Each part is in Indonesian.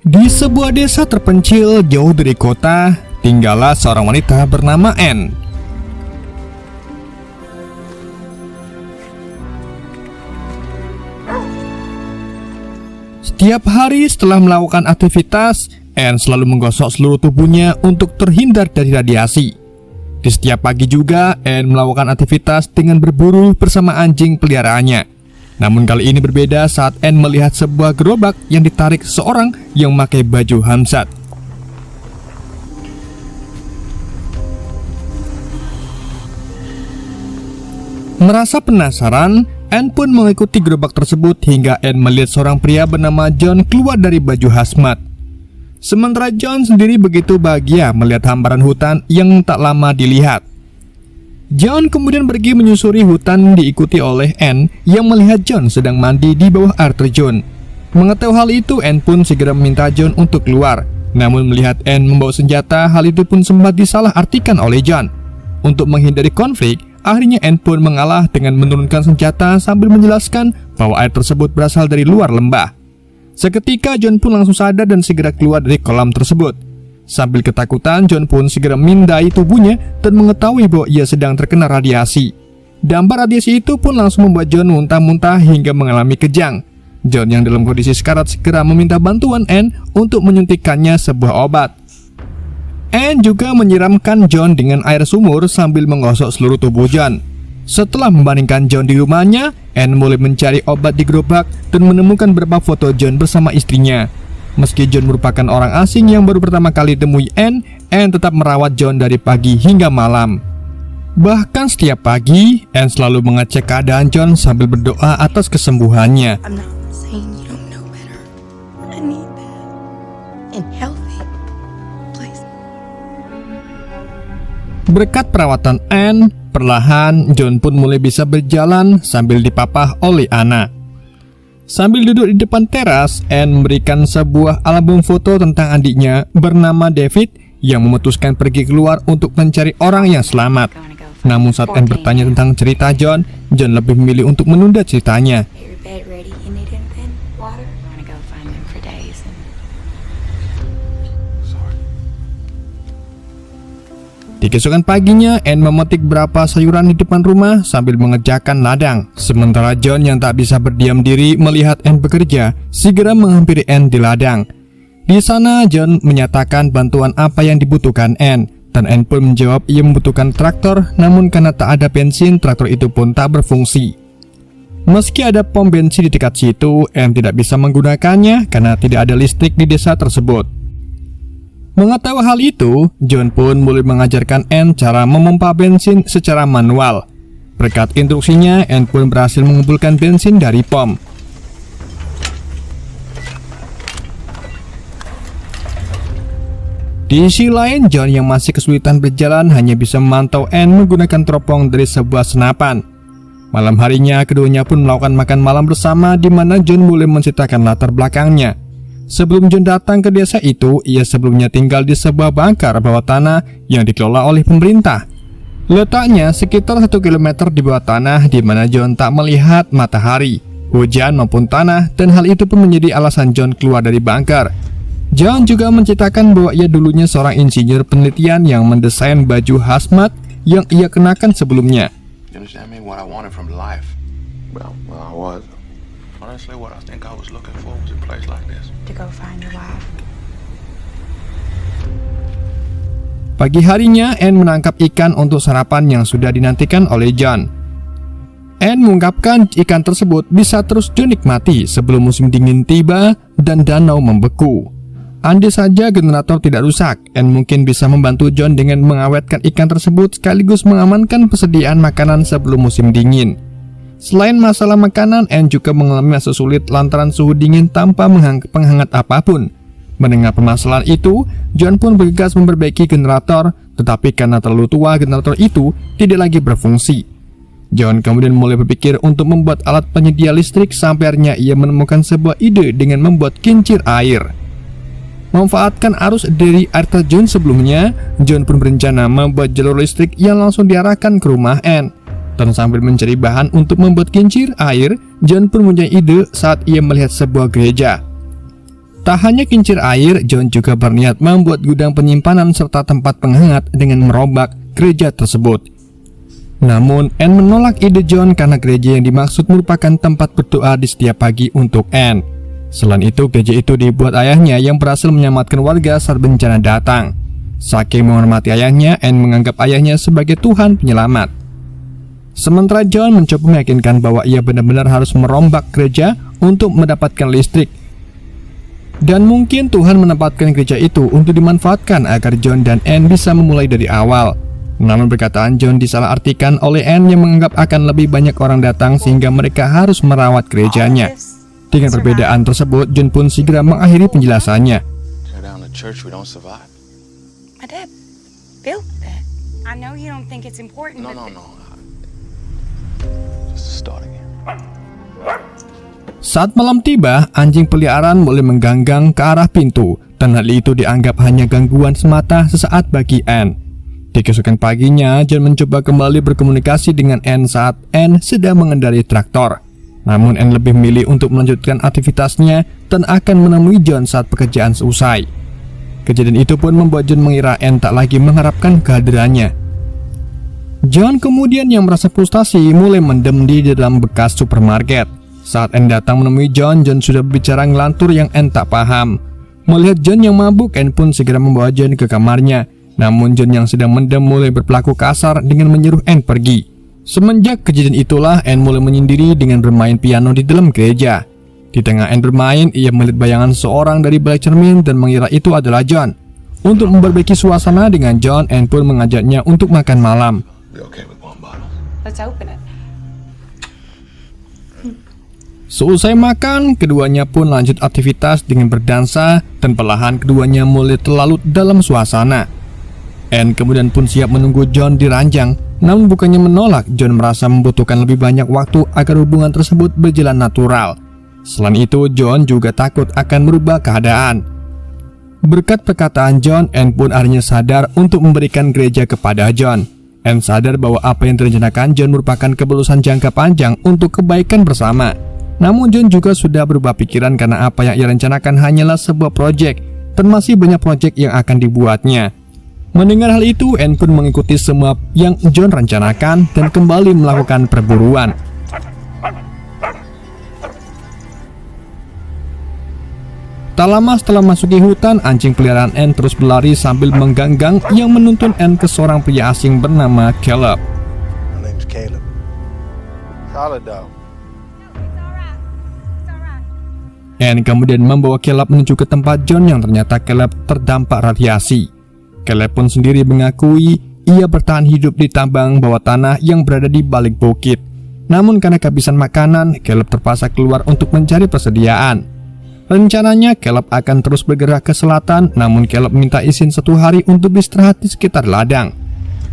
Di sebuah desa terpencil jauh dari kota, tinggallah seorang wanita bernama Anne. Setiap hari setelah melakukan aktivitas, Anne selalu menggosok seluruh tubuhnya untuk terhindar dari radiasi. Di setiap pagi juga, Anne melakukan aktivitas dengan berburu bersama anjing peliharaannya. Namun kali ini berbeda saat Anne melihat sebuah gerobak yang ditarik seseorang yang memakai baju Hamzat. Merasa penasaran, Anne pun mengikuti gerobak tersebut hingga Anne melihat seorang pria bernama John keluar dari baju hazmat. Sementara John sendiri begitu bahagia melihat hamparan hutan yang tak lama dilihat. John kemudian pergi menyusuri hutan diikuti oleh Anne yang melihat John sedang mandi di bawah air terjun. Mengetahui hal itu, Anne pun segera meminta John untuk keluar. Namun melihat Anne membawa senjata, hal itu pun sempat disalahartikan oleh John. Untuk menghindari konflik, akhirnya Anne pun mengalah dengan menurunkan senjata sambil menjelaskan bahwa air tersebut berasal dari luar lembah. Seketika John pun langsung sadar dan segera keluar dari kolam tersebut. Sambil ketakutan, John pun segera memindai tubuhnya dan mengetahui bahwa ia sedang terkena radiasi. Dampak radiasi itu pun langsung membuat John muntah-muntah hingga mengalami kejang. John yang dalam kondisi sekarat segera meminta bantuan Anne untuk menyuntikkannya sebuah obat. Anne juga menyiramkan John dengan air sumur sambil menggosok seluruh tubuh John. Setelah membandingkan John di rumahnya, Anne mulai mencari obat di gerobak dan menemukan beberapa foto John bersama istrinya. Meski John merupakan orang asing yang baru pertama kali temui Anne tetap merawat John dari pagi hingga malam. Bahkan setiap pagi, Anne selalu mengecek keadaan John sambil berdoa atas kesembuhannya. Berkat perawatan Anne, perlahan John pun mulai bisa berjalan sambil dipapah oleh Anna. Sambil duduk di depan teras, Anne memberikan sebuah album foto tentang adiknya bernama David yang memutuskan pergi keluar untuk mencari orang yang selamat. Namun saat Anne bertanya tentang cerita John lebih memilih untuk menunda ceritanya. Di keesokan paginya, Anne memetik beberapa sayuran di depan rumah sambil mengerjakan ladang. Sementara John yang tak bisa berdiam diri melihat Anne bekerja, segera menghampiri Anne di ladang. Di sana, John menyatakan bantuan apa yang dibutuhkan Anne, dan Anne pun menjawab ia membutuhkan traktor, namun karena tak ada bensin, traktor itu pun tak berfungsi. Meski ada pom bensin di dekat situ, Anne tidak bisa menggunakannya karena tidak ada listrik di desa tersebut. Mengetahui hal itu, John pun mulai mengajarkan Anne cara memompa bensin secara manual. Berkat instruksinya, Anne pun berhasil mengumpulkan bensin dari pom. Di sisi lain, John yang masih kesulitan berjalan hanya bisa memantau Anne menggunakan teropong dari sebuah senapan. Malam harinya, keduanya pun melakukan makan malam bersama di mana John mulai menceritakan latar belakangnya. Sebelum John datang ke desa itu, ia sebelumnya tinggal di sebuah bangkar bawah tanah yang dikelola oleh pemerintah. Letaknya sekitar 1 km di bawah tanah di mana John tak melihat matahari, hujan maupun tanah, dan hal itu pun menjadi alasan John keluar dari bangkar. John juga menceritakan bahwa ia dulunya seorang insinyur penelitian yang mendesain baju hazmat yang ia kenakan sebelumnya. Honestly, what I think I was looking for was a place like this. To go find your wife. Pagi harinya, Anne menangkap ikan untuk sarapan yang sudah dinantikan oleh John. Anne mengungkapkan ikan tersebut bisa terus dinikmati sebelum musim dingin tiba dan danau membeku. Andai saja generator tidak rusak, Anne mungkin bisa membantu John dengan mengawetkan ikan tersebut sekaligus mengamankan persediaan makanan sebelum musim dingin. Selain masalah makanan, Anne juga mengalami masa sulit lantaran suhu dingin tanpa penghangat apapun. Mendengar permasalahan itu, John pun bergegas memperbaiki generator, tetapi karena terlalu tua, generator itu tidak lagi berfungsi. John kemudian mulai berpikir untuk membuat alat penyedia listrik sampai akhirnya ia menemukan sebuah ide dengan membuat kincir air. Memanfaatkan arus dari air terjun sebelumnya, John pun berencana membuat jalur listrik yang langsung diarahkan ke rumah Anne. Dan sambil mencari bahan untuk membuat kincir air, John pun punya ide saat ia melihat sebuah gereja. Tak hanya kincir air, John juga berniat membuat gudang penyimpanan serta tempat penghangat dengan merombak gereja tersebut. Namun, Anne menolak ide John karena gereja yang dimaksud merupakan tempat berdoa di setiap pagi untuk Anne. Selain itu, gereja itu dibuat ayahnya yang berhasil menyelamatkan warga saat bencana datang. Saking menghormati ayahnya, Anne menganggap ayahnya sebagai Tuhan penyelamat. Sementara John mencoba meyakinkan bahwa ia benar-benar harus merombak gereja untuk mendapatkan listrik. Dan mungkin Tuhan menempatkan gereja itu untuk dimanfaatkan agar John dan Anne bisa memulai dari awal. Namun perkataan John disalahartikan oleh Anne yang menganggap akan lebih banyak orang datang sehingga mereka harus merawat gerejanya. Dengan perbedaan tersebut, John pun segera mengakhiri penjelasannya. My dad built that. I know you don't think it's important. No. Just start again. Saat malam tiba, anjing peliharaan mulai mengganggang ke arah pintu, dan hal itu dianggap hanya gangguan semata sesaat bagi Anne. Di keesokan paginya, John mencoba kembali berkomunikasi dengan Anne saat Anne sedang mengendarai traktor. Namun Anne lebih memilih untuk melanjutkan aktivitasnya dan akan menemui John saat pekerjaan selesai. Kejadian itu pun membuat John mengira Anne tak lagi mengharapkan kehadirannya. John kemudian yang merasa frustasi mulai mendem di dalam bekas supermarket. Saat Anne datang menemui John sudah berbicara ngelantur yang Anne tak paham. Melihat John yang mabuk, Anne pun segera membawa John ke kamarnya. Namun John yang sedang mendem mulai berperilaku kasar dengan menyuruh Anne pergi. Semenjak kejadian itulah, Anne mulai menyendiri dengan bermain piano di dalam gereja. Di tengah Anne bermain, ia melihat bayangan seorang dari balik cermin dan mengira itu adalah John. Untuk memperbaiki suasana dengan John, Anne pun mengajaknya untuk makan malam. Let's open it. Seusai makan, keduanya pun lanjut aktivitas dengan berdansa dan perlahan keduanya mulai terlalu dalam suasana. Anne kemudian pun siap menunggu John di ranjang, namun bukannya menolak, John merasa membutuhkan lebih banyak waktu agar hubungan tersebut berjalan natural. Selain itu, John juga takut akan merubah keadaan. Berkat perkataan John, Anne pun akhirnya sadar untuk memberikan gereja kepada John. Anne sadar bahwa apa yang direncanakan John merupakan keputusan jangka panjang untuk kebaikan bersama. Namun John juga sudah berubah pikiran karena apa yang ia rencanakan hanyalah sebuah proyek dan masih banyak proyek yang akan dibuatnya. Mendengar hal itu, Anne pun mengikuti semua yang John rencanakan dan kembali melakukan perburuan. Tak lama setelah masuki hutan, anjing peliharaan Anne terus berlari sambil mengganggang yang menuntun Anne ke seorang pria asing bernama Caleb. My name's Caleb. Solid dog. Anne kemudian membawa Caleb menuju ke tempat John yang ternyata Caleb terdampak radiasi. Caleb pun sendiri mengakui ia bertahan hidup di tambang bawah tanah yang berada di balik bukit. Namun karena kehabisan makanan, Caleb terpaksa keluar untuk mencari persediaan. Rencananya Caleb akan terus bergerak ke selatan, namun Caleb minta izin 1 hari untuk beristirahat di sekitar ladang.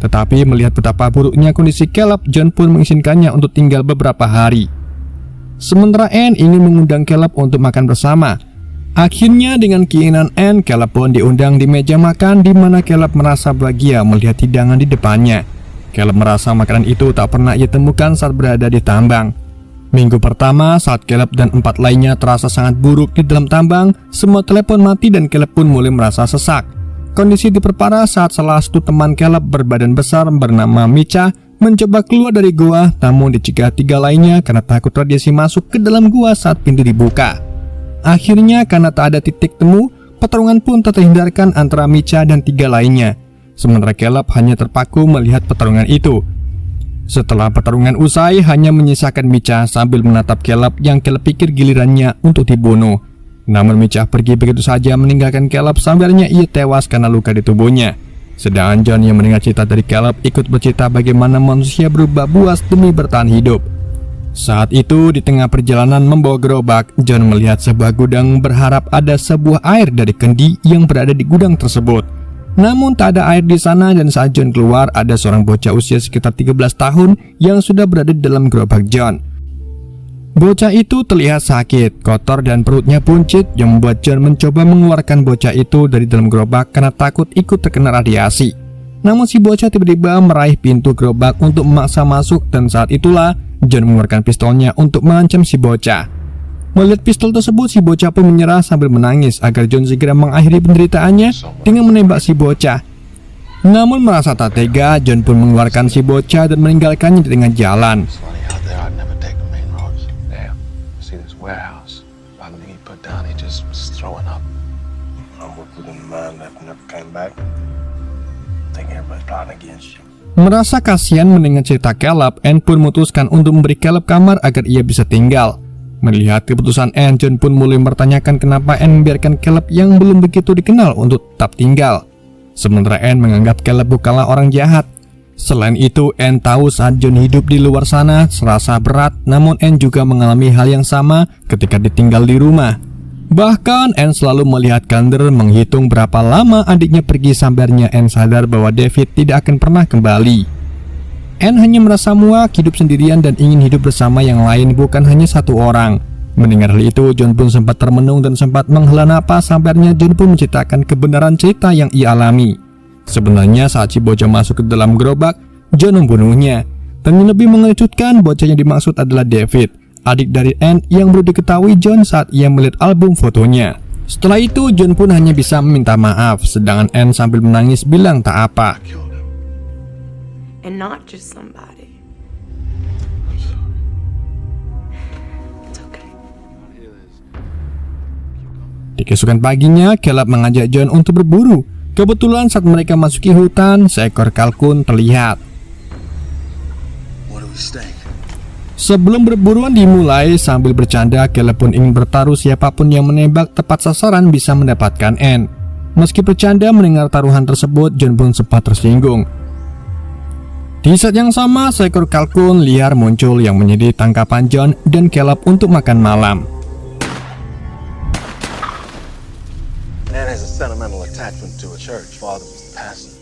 Tetapi melihat betapa buruknya kondisi Caleb, John pun mengizinkannya untuk tinggal beberapa hari. Sementara Anne ingin mengundang Caleb untuk makan bersama. Akhirnya dengan keinginan Anne, Caleb pun diundang di meja makan di mana Caleb merasa bahagia melihat hidangan di depannya. Caleb merasa makanan itu tak pernah ia temukan saat berada di tambang. Minggu pertama saat Caleb dan 4 lainnya terasa sangat buruk di dalam tambang, semua telepon mati dan Caleb pun mulai merasa sesak. Kondisi diperparah saat salah satu teman Caleb berbadan besar bernama Micha mencoba keluar dari gua, namun dicegah 3 lainnya karena takut radiasi masuk ke dalam gua saat pintu dibuka. Akhirnya karena tak ada titik temu, pertarungan pun tak terhindarkan antara Micha dan 3 lainnya. Sementara Caleb hanya terpaku melihat pertarungan itu. Setelah pertarungan usai, hanya menyisakan Micha sambil menatap Caleb yang Caleb pikir gilirannya untuk dibunuh. Namun Micha pergi begitu saja meninggalkan Caleb sambilnya ia tewas karena luka di tubuhnya. Sedangkan John yang mendengar cerita dari Caleb ikut bercerita bagaimana manusia berubah buas demi bertahan hidup. Saat itu di tengah perjalanan membawa gerobak, John melihat sebuah gudang berharap ada sebuah air dari kendi yang berada di gudang tersebut. Namun tak ada air di sana dan saat John keluar ada seorang bocah usia sekitar 13 tahun yang sudah berada di dalam gerobak John. Bocah itu terlihat sakit, kotor dan perutnya puncit yang membuat John mencoba mengeluarkan bocah itu dari dalam gerobak karena takut ikut terkena radiasi. Namun si bocah tiba-tiba meraih pintu gerobak untuk memaksa masuk dan saat itulah John mengeluarkan pistolnya untuk mengancam si bocah. Melihat pistol tersebut, si bocah pun menyerah sambil menangis agar John segera mengakhiri penderitaannya dengan menembak si bocah. Namun merasa tak tega, John pun mengeluarkan si bocah dan meninggalkannya di tengah jalan. It's funny out there, I'd never take the main roads. Damn, see this warehouse. Everything he put down, he just was throwing up. I worked with him in mine that never came back. I think everybody's plotting against you. Merasa kasihan mendengar cerita Caleb, Anne pun memutuskan untuk memberi Caleb kamar agar ia bisa tinggal. Melihat keputusan Anne, John pun mulai mempertanyakan kenapa Anne membiarkan Caleb yang belum begitu dikenal untuk tetap tinggal. Sementara Anne menganggap Caleb bukanlah orang jahat. Selain itu, Anne tahu saat John hidup di luar sana serasa berat, namun Anne juga mengalami hal yang sama ketika ditinggal di rumah. Bahkan Anne selalu melihat kalender menghitung berapa lama adiknya pergi sampai akhirnya Anne sadar bahwa David tidak akan pernah kembali. Anne hanya merasa muak hidup sendirian dan ingin hidup bersama yang lain, bukan hanya satu orang. Mendengar hal itu, John pun sempat termenung dan sempat menghela napas sampai akhirnya John pun menceritakan kebenaran cerita yang ia alami. Sebenarnya saat si bocah masuk ke dalam gerobak, John membunuhnya. Dan yang lebih mengejutkan, bocah yang dimaksud adalah David, adik dari Anne yang baru diketahui John saat ia melihat album fotonya. Setelah itu, John pun hanya bisa meminta maaf, sedangkan Anne sambil menangis bilang tak apa. And not just somebody. It's okay. Di keesokan paginya, Caleb mengajak John untuk berburu. Kebetulan saat mereka masuki hutan, seekor kalkun terlihat. What do we stake? Sebelum berburuan dimulai, sambil bercanda, Caleb pun ingin bertaruh siapapun yang menembak tepat sasaran bisa mendapatkan Anne. Meski bercanda mendengar taruhan tersebut, John pun sempat tersinggung. Di saat yang sama, seekor kalkun liar muncul yang menjadi tangkapan John dan Caleb untuk makan malam. Nan has a sentimental attachment to a church. Father was the pastor.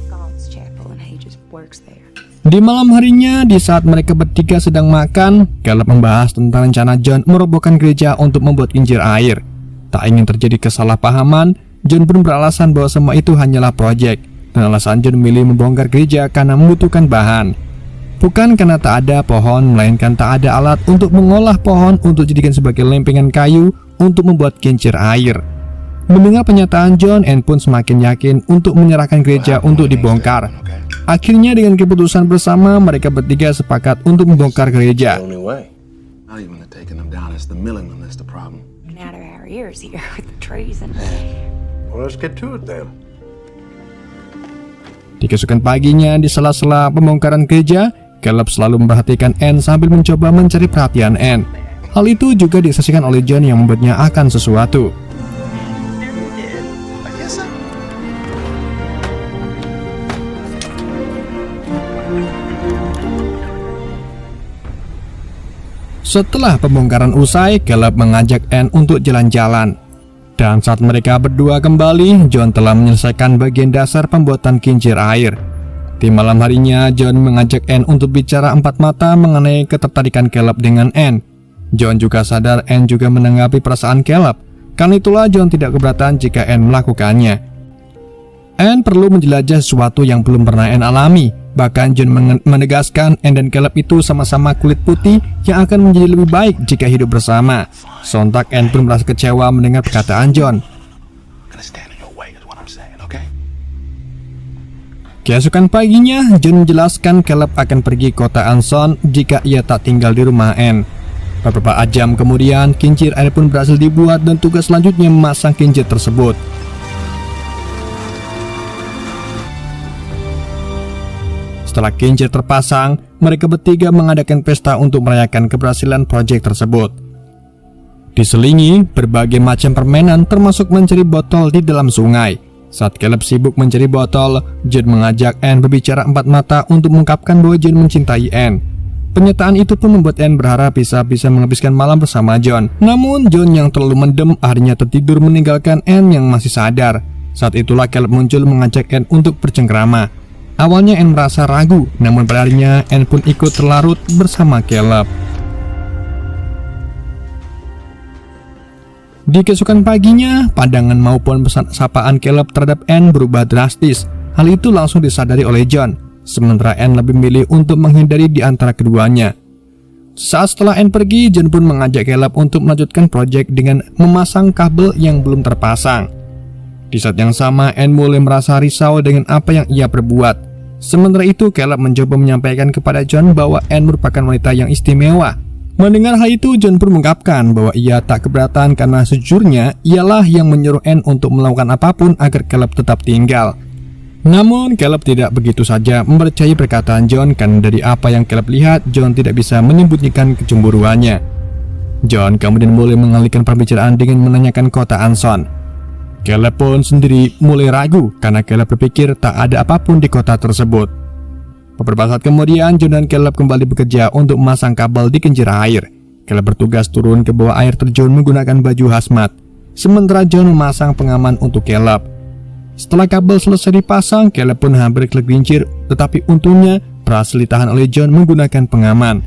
God's chapel, and he just works there. Di malam harinya, di saat mereka bertiga sedang makan, Caleb membahas tentang rencana John merobohkan gereja untuk membuat kincir air. Tak ingin terjadi kesalahpahaman, John pun beralasan bahwa semua itu hanyalah proyek, dan alasan John memilih membongkar gereja karena membutuhkan bahan. Bukan karena tak ada pohon, melainkan tak ada alat untuk mengolah pohon untuk dijadikan sebagai lempengan kayu untuk membuat kincir air. Mendengar pernyataan John, Anne pun semakin yakin untuk menyerahkan gereja untuk dibongkar. Akhirnya dengan keputusan bersama, mereka bertiga sepakat untuk membongkar gereja. The only way. Not even the taking them down, it's the milling them that's the problem. And out of our ears here with the trees and Well, let's get to it then. Di keesokan paginya, di sela-sela pembongkaran gereja, Caleb selalu memperhatikan Anne sambil mencoba mencari perhatian Anne. Hal itu juga disaksikan oleh John yang membuatnya akan sesuatu. Setelah pembongkaran usai, Caleb mengajak Anne untuk jalan-jalan. Dan saat mereka berdua kembali, John telah menyelesaikan bagian dasar pembuatan kincir air. Di malam harinya, John mengajak Anne untuk bicara empat mata mengenai ketertarikan Caleb dengan Anne. John juga sadar Anne juga menanggapi perasaan Caleb. Karena itulah John tidak keberatan jika Anne melakukannya. Anne perlu menjelajah sesuatu yang belum pernah Anne alami. Bahkan John menegaskan Anne dan Caleb itu sama-sama kulit putih yang akan menjadi lebih baik jika hidup bersama. Sontak Anne pun merasa kecewa mendengar perkataan John. Keesokan paginya, John menjelaskan Caleb akan pergi ke kota Anson jika ia tak tinggal di rumah Anne. Beberapa jam kemudian, kincir air pun berhasil dibuat dan tugas selanjutnya memasang kincir tersebut. Setelah kincir terpasang, mereka bertiga mengadakan pesta untuk merayakan keberhasilan proyek tersebut. Diselingi berbagai macam permainan termasuk mencari botol di dalam sungai. Saat Caleb sibuk mencari botol, John mengajak Anne berbicara empat mata untuk mengungkapkan bahwa John mencintai Anne. Pernyataan itu pun membuat Anne berharap bisa menghabiskan malam bersama John. Namun John yang terlalu mendem akhirnya tertidur meninggalkan Anne yang masih sadar. Saat itulah Caleb muncul mengajak Anne untuk bercengkrama. Awalnya Anne merasa ragu, namun pada akhirnya Anne pun ikut terlarut bersama Caleb. Di keesokan paginya, pandangan maupun pesan sapaan Caleb terhadap Anne berubah drastis. Hal itu langsung disadari oleh John, sementara Anne lebih memilih untuk menghindari di antara keduanya. Saat setelah Anne pergi, John pun mengajak Caleb untuk melanjutkan proyek dengan memasang kabel yang belum terpasang. Di saat yang sama, Anne mulai merasa risau dengan apa yang ia perbuat. Sementara itu, Caleb mencoba menyampaikan kepada John bahwa Anne merupakan wanita yang istimewa. Mendengar hal itu, John pun mengungkapkan bahwa ia tak keberatan karena sejujurnya ialah yang menyuruh Anne untuk melakukan apapun agar Caleb tetap tinggal. Namun, Caleb tidak begitu saja mempercayai perkataan John karena dari apa yang Caleb lihat, John tidak bisa menyembunyikan kecemburuannya. John kemudian mulai mengalihkan pembicaraan dengan menanyakan kota Anson. Caleb pun sendiri mulai ragu karena Caleb berpikir tak ada apapun di kota tersebut. Beberapa saat kemudian, John dan Caleb kembali bekerja untuk memasang kabel di kincir air. Caleb bertugas turun ke bawah air terjun menggunakan baju hazmat, sementara John memasang pengaman untuk Caleb. Setelah kabel selesai dipasang, Caleb pun hampir tergelincir, tetapi untungnya berhasil ditahan oleh John menggunakan pengaman.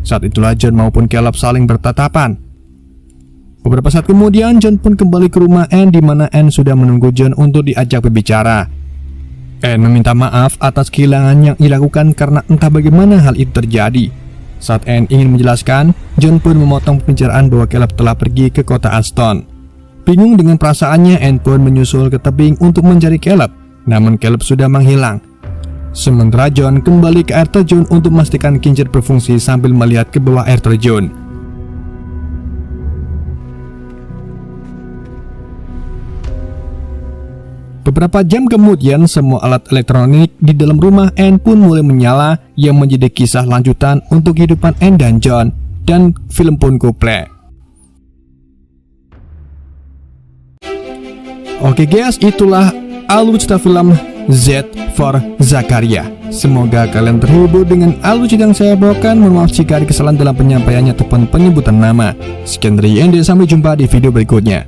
Saat itulah John maupun Caleb saling bertatapan. Beberapa saat kemudian, John pun kembali ke rumah Anne di mana Anne sudah menunggu John untuk diajak berbicara. Anne meminta maaf atas kehilangan yang dilakukan karena entah bagaimana hal itu terjadi. Saat Anne ingin menjelaskan, John pun memotong pembicaraan bahwa Caleb telah pergi ke kota Aston. Bingung dengan perasaannya, Anne pun menyusul ke tebing untuk mencari Caleb, namun Caleb sudah menghilang. Sementara John kembali ke air terjun untuk memastikan kincir berfungsi sambil melihat ke bawah air terjun. Beberapa jam kemudian, semua alat elektronik di dalam rumah Anne pun mulai menyala, yang menjadi kisah lanjutan untuk kehidupan Anne dan John, dan film pun kuplek. Oke guys, itulah alur cerita film Z for Zakaria. Semoga kalian terhibur dengan alur cerita yang saya bawakan. Mohon maaf jika ada kesalahan dalam penyampaiannya ataupun penyebutan nama. Sekian dari Ende, sampai jumpa di video berikutnya.